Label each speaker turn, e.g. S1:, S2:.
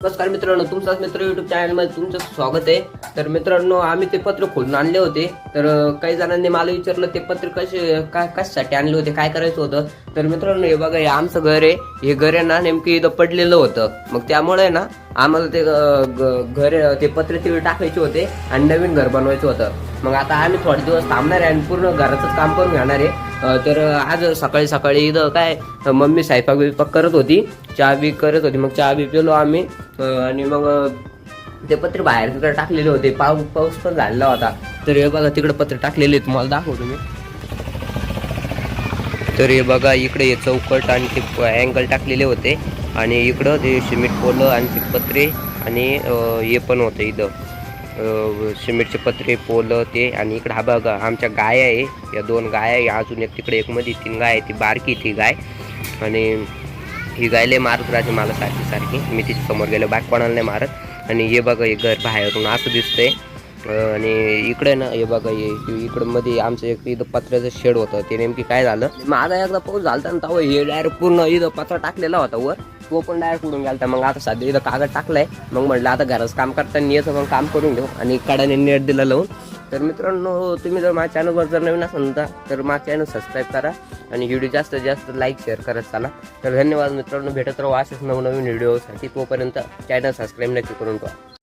S1: नमस्कार मित्रांनो, तुमचाच मित्र युट्यूब चॅनलमध्ये तुमचं स्वागत आहे. तर मित्रांनो, आम्ही ते पत्र खोलून आणले होते. तर काही जणांनी मला विचारलं ते पत्र कशासाठी आणले होते, काय करायचं होतं. तर मित्रांनो, हे बघा, हे आमचं घर आहे. हे घर आहे ना नेमकी इथं पडलेलं होतं. मग त्यामुळे ना आम्हाला ते घर ते पत्र तिकडे टाकायचे होते आणि नवीन घर बनवायचं होतं. मग आता आम्ही थोडे दिवस थांबणार आहे आणि पूर्ण घराचंच काम करून घेणार आहे. तर आज सकाळी सकाळी इथं काय मम्मी स्वयंपाक करत होती, चहा बी करत होती. मग चहा बी पिलो आम्ही आणि मग ते पत्र बाहेर तिकडे टाकलेले होते. पाऊस पण झालेला होता. तर हे बघा, तिकडे पत्र टाकलेले तुम्हाला दाखवतो मी. तर हे बघा, इकडे हे चौकट आणि ते अँगल टाकलेले होते आणि इकडं ते सिमेंट पोलं आणि ते पत्रे आणि हे पण होतं इथं सिमेंटचे पत्रे पोलं ते. आणि इकडं हा बघा आमच्या गाय आहे, या 2 गाय आहे. अजून एक तिकडे एक मध्ये 3 गाय आहे, ती बारकी ती गाय. आणि ही गायले मारत राहते मला सारखी मी तिच्या समोर गेलो, बाकी कोणाला नाही मारत. आणि हे बघा, हे घर बाहेरून असं दिसतंय. आणि इकडे ना हे बघा, इकडं मध्ये आमचं एक इथं पत्र्याचं शेड होतं. ते नेमकी काय झालं, माझा एकदा पाऊस झाला ना तेव्हा हे डायरेक्ट पूर्ण इथं पत्रा टाकलेला होता वर, तो पण डायरेक्ट उडून गेला. मग आता सध्या इथं कागद टाकलाय. मग म्हटलं आता घराचं काम करताना याचं मग काम करून घेऊ आणि कडाने नेट दिला लावून. तर मित्रांनो, तुम्ही जर माझ्या चॅनलवर जर नवीन असाल तर माझ्या चॅनल सबस्क्राईब करा आणि व्हिडिओ जास्तीत जास्त लाईक शेअर करत चला. तर धन्यवाद मित्रांनो, भेटत राहू असेच नवनवीन व्हिडिओसाठी. तोपर्यंत चॅनल सबस्क्राईब नक्की करून ठेवा.